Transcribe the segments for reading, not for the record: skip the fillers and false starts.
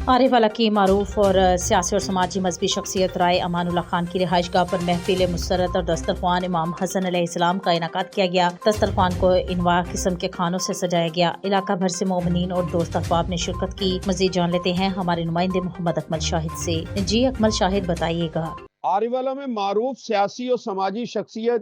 عارف والا کی معروف اور سیاسی اور سماجی مذہبی شخصیت رائے امان اللہ خان کی رہائش گاہ پر محفل مسرت اور دسترخوان امام حسن علیہ السلام کا انعقاد کیا گیا۔ دسترخوان کو انواع قسم کے کھانوں سے سجایا گیا۔ علاقہ بھر سے مومنین اور دوست احباب نے شرکت کی۔ مزید جان لیتے ہیں ہمارے نمائندے محمد اکمل شاہد سے۔ جی اکمل شاہد، بتائیے گا۔ عارف والا میں معروف سیاسی اور سماجی شخصیت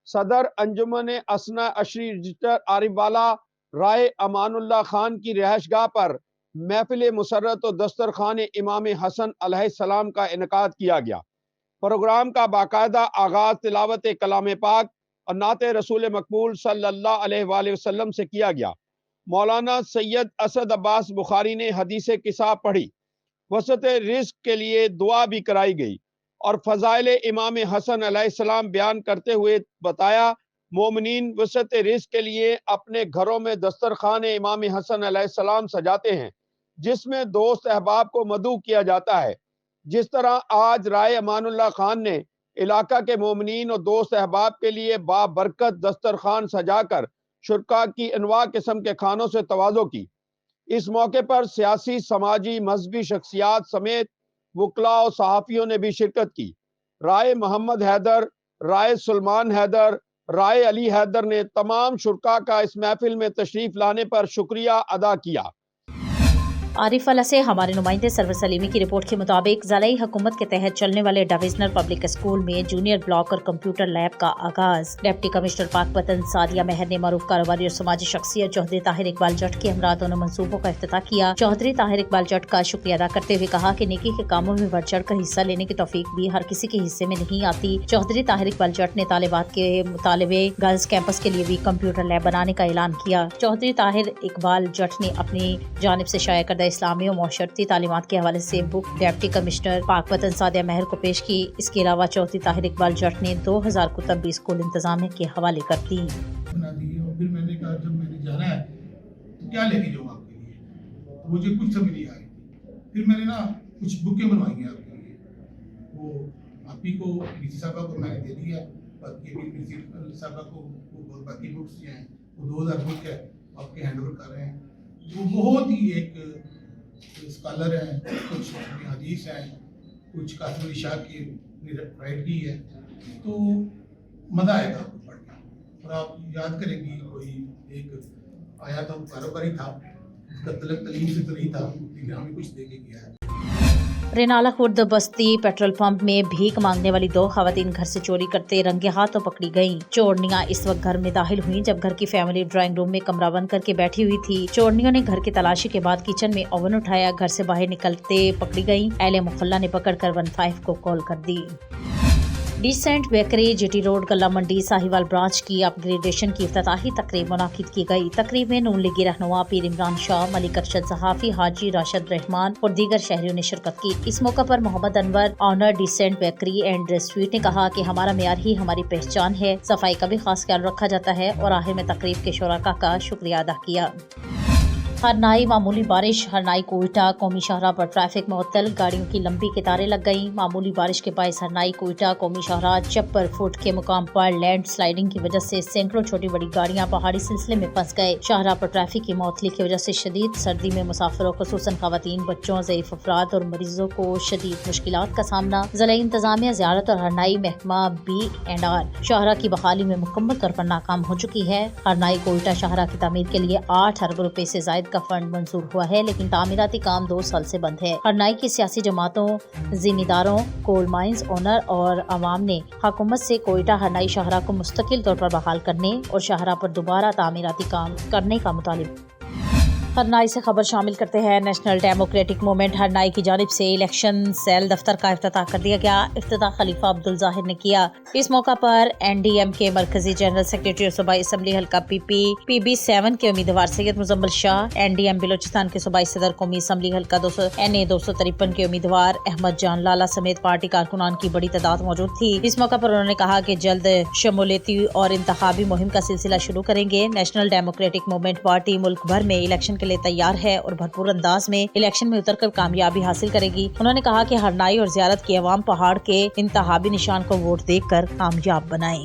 صدر انجمن اسنا عشری رجسٹر عارف والا رائے امان اللہ خان کی رہائش گاہ پر محفل مسرت اور دسترخوان امام حسن علیہ السلام کا انعقاد کیا گیا۔ پروگرام کا باقاعدہ آغاز تلاوت کلام پاک اور نعت رسول مقبول صلی اللہ علیہ وآلہ وسلم سے کیا گیا۔ مولانا سید اسد عباس بخاری نے حدیث قصہ پڑھی، وسط رزق کے لیے دعا بھی کرائی گئی اور فضائل امام حسن علیہ السلام بیان کرتے ہوئے بتایا، مومنین وسط رزق کے لیے اپنے گھروں میں دسترخوان امام حسن علیہ السلام سجاتے ہیں، جس میں دوست احباب کو مدعو کیا جاتا ہے۔ جس طرح آج رائے امان اللہ خان نے علاقہ کے مومنین اور دوست احباب کے لیے بابرکت دسترخوان سجا کر شرکاء کی انواع قسم کے کھانوں سے تواضع کی۔ اس موقع پر سیاسی، سماجی، مذہبی شخصیات سمیت وکلاء اور صحافیوں نے بھی شرکت کی۔ رائے محمد حیدر، رائے سلمان حیدر، رائے علی حیدر نے تمام شرکاء کا اس محفل میں تشریف لانے پر شکریہ ادا کیا۔ عارف والا سے ہمارے نمائندے سرور سلیمی کی رپورٹ کے مطابق ضلعی حکومت کے تحت چلنے والے ڈویژنل پبلک اسکول میں جونیئر بلاک اور کمپیوٹر لیب کا آغاز۔ ڈپٹی کمشنر پاک پتن سعدیہ مہر نے معروف کاروباری اور سماجی شخصیت چوہدری طاہر اقبال جٹ کے ہمراہ دونوں منصوبوں کا افتتاح کیا۔ چوہدری طاہر اقبال جٹ کا شکریہ ادا کرتے ہوئے کہا کہ نیکی کے کاموں میں بڑھ چڑھ کر حصہ لینے کی توفیق بھی ہر کسی کے حصے میں نہیں آتی۔ چوہدری طاہر اقبال جٹ نے طالبات کے مطالبے گرلز کیمپس کے لیے بھی کمپیوٹر لیب بنانے کا اعلان کیا۔ چوہدری طاہر اقبال جٹ نے اپنی جانب سے شائع کردہ اسلامی اور معاشرتی تعلیمات کے حوالے سے بک ڈپٹی کمشنر پاک پتن سعدیہ مہر کو پیش کی۔ اس کے علاوہ چوہدری طاہر اقبال جٹ نے 2000 کتب بھی اسکول انتظامیہ کے حوالے کر دی۔ پھر میں نے کہا جب میں نے جانا ہے تو کیا لے کے جاؤں آپ کے لیے، مجھے کچھ سمجھ نہیں آئی۔ پھر میں نے کچھ بکیں بنوائی ہیں آپ کے لیے، وہ آپ ہی کو ڈی سی صاحبہ کو میں نے دے دیا، باقی ابھی ڈی سی صاحبہ کو وہ باقی بکس جو ہیں وہ 2000 بک ہے آپ کے ہینڈ اوور کر رہے ہیں۔ وہ بہت ہی ایک اسکالر ہیں، کچھ حدیث ہیں، کچھ قاسم علی شاہ کی رائٹ کی ہے، تو مزہ آئے گا آپ کو پڑھ کے۔ اور آپ یاد کریں گی کوئی ایک آیا تھا، کاروباری تھا، اس کا تلق تعلیم سے تو نہیں تھا لیکن ہمیں کچھ دے کے گیا ہے۔ رینالہ خورد بستی پیٹرول پمپ میں بھیک مانگنے والی 2 خواتین گھر سے چوری کرتے رنگے ہاتھوں پکڑی گئیں۔ چورنیاں اس وقت گھر میں داخل ہوئیں جب گھر کی فیملی ڈرائنگ روم میں کمرہ بند کر کے بیٹھی ہوئی تھی۔ چورنیوں نے گھر کی تلاشی کے بعد کچن میں اوون اٹھایا، گھر سے باہر نکلتے پکڑی گئیں۔ اہل محلہ نے پکڑ کر 15 کو کال کر دی۔ Decent bakery G T road Ghalla Mandi Sahiwal branch کی اپ گریڈیشن کی افتتاحی تقریب منعقد کی گئی۔ تقریب میں نون لیگی رہنما پیر عمران شاہ، ملک ارشد صحافی حاجی راشد رحمان اور دیگر شہریوں نے شرکت کی۔ اس موقع پر Muhammad Anwar, owner decent bakery and sweet نے کہا کہ ہمارا معیار ہی ہماری پہچان ہے، صفائی کا بھی خاص خیال رکھا جاتا ہے، اور آخر میں تقریب کے شرکاء کا شکریہ ادا کیا۔ ہرنائی معمولی بارش، ہرنائی کوئٹہ قومی شاہراہ پر ٹریفک معطل، گاڑیوں کی لمبی قطاریں لگ گئیں۔ معمولی بارش کے باعث ہرنائی کوئٹہ قومی شاہراہ چپر فٹ کے مقام پر لینڈ سلائیڈنگ کی وجہ سے سینکڑوں چھوٹی بڑی گاڑیاں پہاڑی سلسلے میں پھنس گئے۔ شاہراہ پر ٹریفک کی معطلی کی وجہ سے شدید سردی میں مسافروں خصوصاً خواتین، بچوں، ضعیف افراد اور مریضوں کو شدید مشکلات کا سامنا۔ ضلعی انتظامیہ زیارت اور ہرنائی محکمہ B&R شاہراہ کی بحالی میں مکمل طور پر ناکام ہو چکی ہے۔ ہرنائی کوئٹہ شاہراہ کی تعمیر کے لیے 8 ارب روپے سے زائد کا فنڈ منظور ہوا ہے، لیکن تعمیراتی کام 2 سال سے بند ہے۔ ہرنائی کی سیاسی جماعتوں، زمینداروں، کول مائنز اونر اور عوام نے حکومت سے کوئٹہ ہرنائی شاہراہ کو مستقل طور پر بحال کرنے اور شاہراہ پر دوبارہ تعمیراتی کام کرنے کا مطالبہ۔ ہرنائی سے خبر شامل کرتے ہیں۔ نیشنل ڈیموکریٹک موومنٹ ہرنائی کی جانب سے الیکشن سیل دفتر کا افتتاح کر دیا گیا۔ افتتاح خلیفہ عبدالظاہر نے کیا۔ اس موقع پر NDM کے مرکزی جنرل سیکریٹری اور صوبائی اسمبلی حلقہ PB7 کے امیدوار سید مزمل شاہ، NDM بلوچستان کے صوبائی صدر قومی اسمبلی حلقہ NA 253 کے امیدوار احمد جان لالا سمیت پارٹی کارکنان کی بڑی تعداد موجود تھی۔ اس موقع پر انہوں نے کہا کہ جلد شمولیتی اور انتخابی مہم کا سلسلہ شروع کریں گے۔ نیشنل ڈیموکریٹک موومنٹ پارٹی ملک بھر میں الیکشن کے لیے تیار ہے اور بھرپور انداز میں الیکشن میں اتر کر کامیابی حاصل کرے گی۔ انہوں نے کہا کہ ہرنائی اور زیارت کی عوام پہاڑ کے انتخابی نشان کو ووٹ دے کر کامیاب بنائیں۔